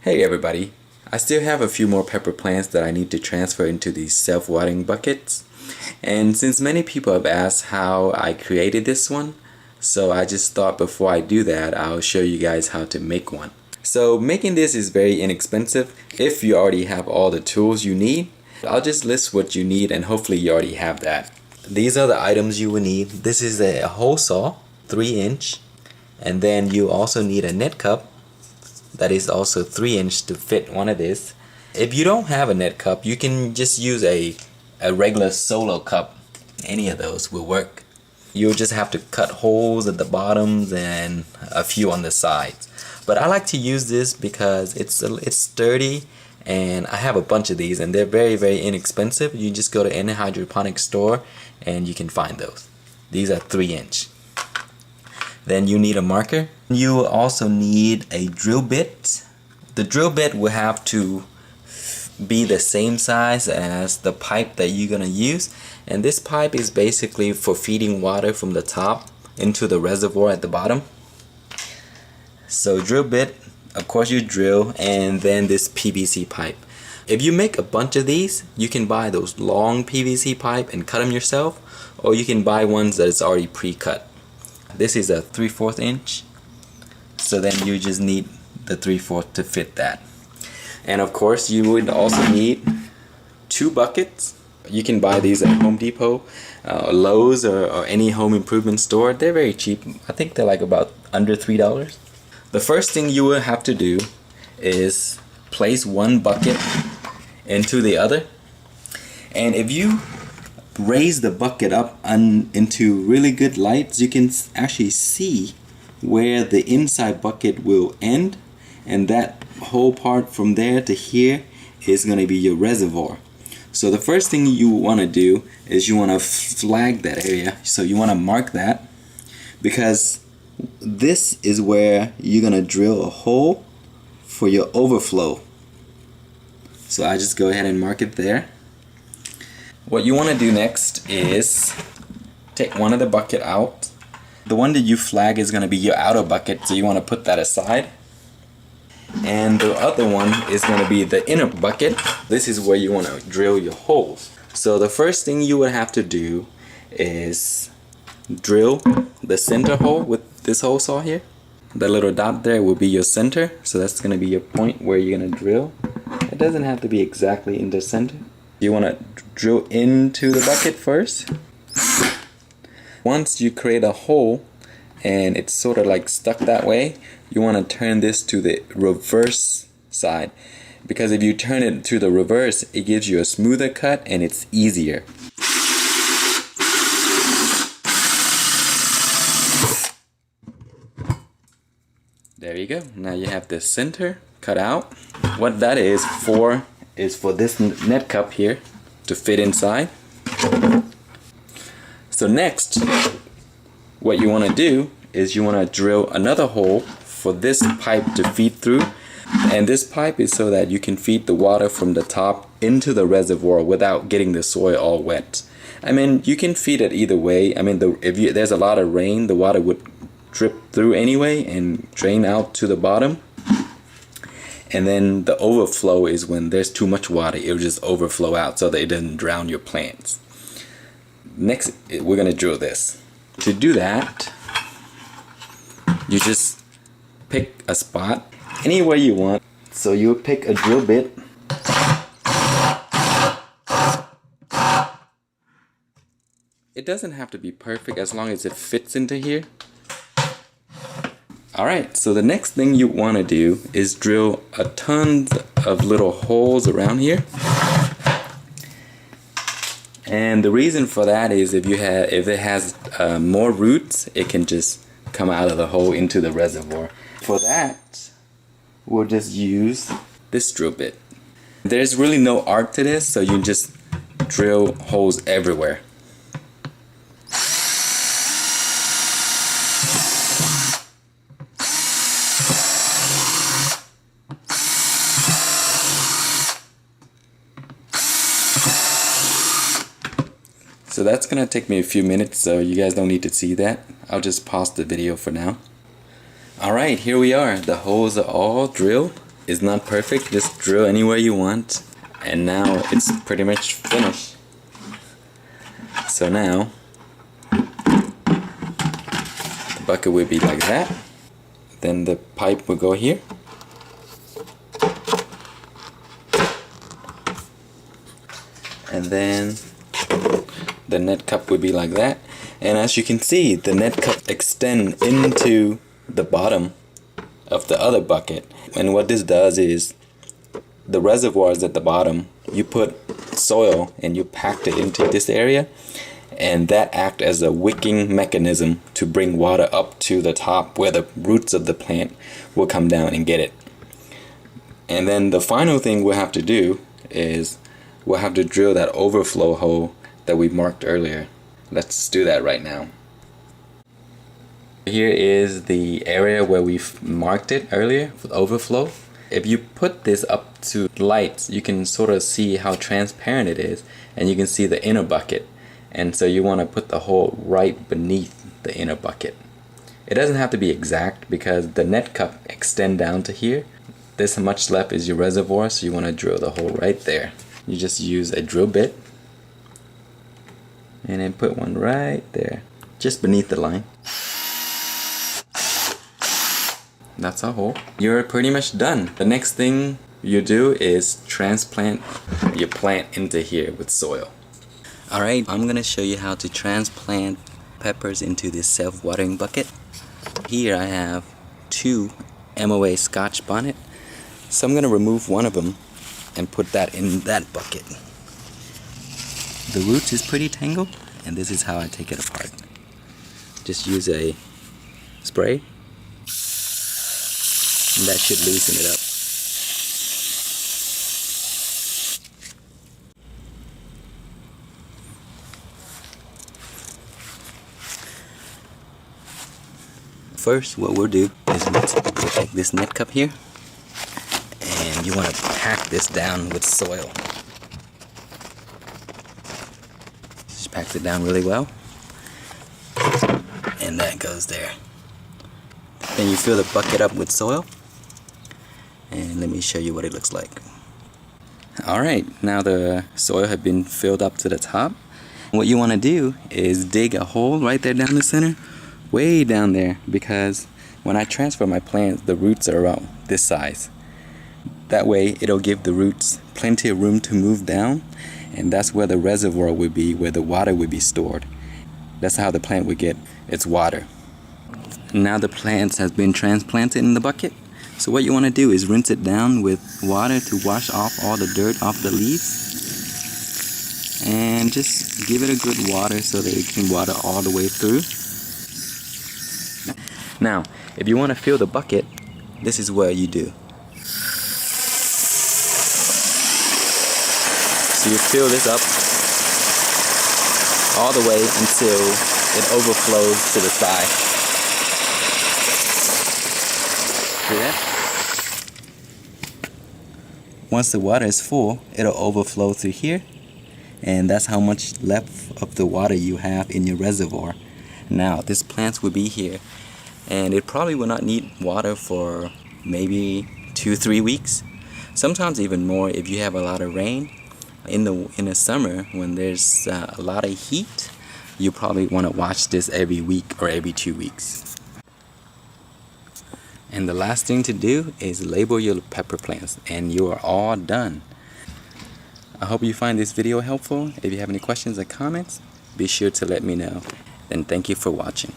Hey everybody, I still have a few more pepper plants that I need to transfer into these self-watering buckets. And since many people have asked how I created this one, so I just thought before I do that, I'll show you guys how to make one. So making this is very inexpensive if you already have all the tools you need. I'll just list what you need and hopefully you already have that. These are the items you will need. This is a hole saw, 3-inch, and then you also need a net cup that is also 3-inch to fit one of this. If you don't have a net cup, you can just use a regular solo cup. Any of those will work. You'll just have to cut holes at the bottoms and a few on the sides. But I like to use this because it's sturdy, and I have a bunch of these and they're very inexpensive. You just go to any hydroponic store and you can find those. These are 3-inch. Then you need a marker. You will also need a drill bit. The drill bit will have to be the same size as the pipe that you're gonna use, and this pipe is basically for feeding water from the top into the reservoir at the bottom. So drill bit, of course you drill, and then this PVC pipe. If you make a bunch of these, you can buy those long PVC pipe and cut them yourself, or you can buy ones that is already pre-cut. This is a 3/4 inch, so then you just need the 3/4 to fit that. And of course you would also need 2 buckets. You can buy these at Home Depot, Lowe's, or any home improvement store. They're very cheap. I think they're like about under $3. The first thing you will have to do is place one bucket into the other, and if you raise the bucket up into really good lights, you can actually see where the inside bucket will end, and that whole part from there to here is going to be your reservoir. So the first thing you want to do is you want to flag that area. So you want to mark that, because this is where you're going to drill a hole for your overflow. So I just go ahead and mark it there. What you want to do next is take one of the bucket out. The one that you flag is going to be your outer bucket, so you want to put that aside. And the other one is going to be the inner bucket. This is where you want to drill your holes. So the first thing you would have to do is drill the center hole with this hole saw here. The little dot there will be your center, so that's going to be your point where you're going to drill. It doesn't have to be exactly in the center. You want to drill into the bucket first. Once you create a hole and it's sort of like stuck that way, you want to turn this to the reverse side, because if you turn it to the reverse, it gives you a smoother cut and it's easier. There you go. Now you have the center cut out. What that is for this net cup here to fit inside. So next, what you want to do is you want to drill another hole for this pipe to feed through, and this pipe is so that you can feed the water from the top into the reservoir without getting the soil all wet. I mean, you can feed it either way. I mean, if there's a lot of rain, the water would drip through anyway and drain out to the bottom. And then the overflow is when there's too much water, it'll just overflow out so that it doesn't drown your plants. Next, we're going to drill this. To do that, you just pick a spot anywhere you want. So you pick a drill bit. It doesn't have to be perfect as long as it fits into here. Alright, so the next thing you want to do is drill a ton of little holes around here. And the reason for that is if it has more roots, it can just come out of the hole into the reservoir. For that, we'll just use this drill bit. There's really no art to this, so you just drill holes everywhere. So that's gonna take me a few minutes, so you guys don't need to see that. I'll just pause the video for now. Alright, here we are. The holes are all drilled. is not perfect, just drill anywhere you want. And now it's pretty much finished. So now the bucket will be like that. Then the pipe will go here. And then the net cup will be like that. And as you can see, the net cup extend into the bottom of the other bucket. And what this does is, the reservoir is at the bottom. You put soil and you packed it into this area, and that acts as a wicking mechanism to bring water up to the top where the roots of the plant will come down and get it. And then the final thing we'll have to do is we'll have to drill that overflow hole that we marked earlier. Let's do that right now. Here is the area where we marked it earlier for overflow. If you put this up to light, you can sort of see how transparent it is, and you can see the inner bucket. And so you want to put the hole right beneath the inner bucket. It doesn't have to be exact because the net cup extend down to here. This much left is your reservoir, so you want to drill the hole right there. You just use a drill bit and then put one right there, just beneath the line. That's our hole. You're pretty much done. The next thing you do is transplant your plant into here with soil. Alright, I'm gonna show you how to transplant peppers into this self-watering bucket. Here I have 2 MOA Scotch bonnet. So I'm gonna remove one of them and put that in that bucket. The roots is pretty tangled, and this is how I take it apart. Just use a spray, and that should loosen it up. First, what we'll do is we'll take this net cup here, and you want to pack this down with soil. Just pack it down really well, and that goes there. Then you fill the bucket up with soil, and let me show you what it looks like. Alright, now the soil has been filled up to the top. What you want to do is dig a hole right there down the center, way down there, because when I transfer my plants, the roots are around this size. That way it'll give the roots plenty of room to move down, and that's where the reservoir will be, where the water will be stored. That's how the plant will get its water. Now the plants has been transplanted in the bucket. So what you want to do is rinse it down with water to wash off all the dirt off the leaves, and just give it a good water so that it can water all the way through. Now, if you want to fill the bucket, this is what you do. So you fill this up all the way until it overflows to the side. See that? Once the water is full, it'll overflow through here, and that's how much left of the water you have in your reservoir. Now, this plant will be here, and it probably will not need water for maybe 2-3 weeks, sometimes even more if you have a lot of rain. In the summer, when there's a lot of heat, you probably want to watch this every week or every 2 weeks. And the last thing to do is label your pepper plants, and you are all done. I hope you find this video helpful. If you have any questions or comments, be sure to let me know. And thank you for watching.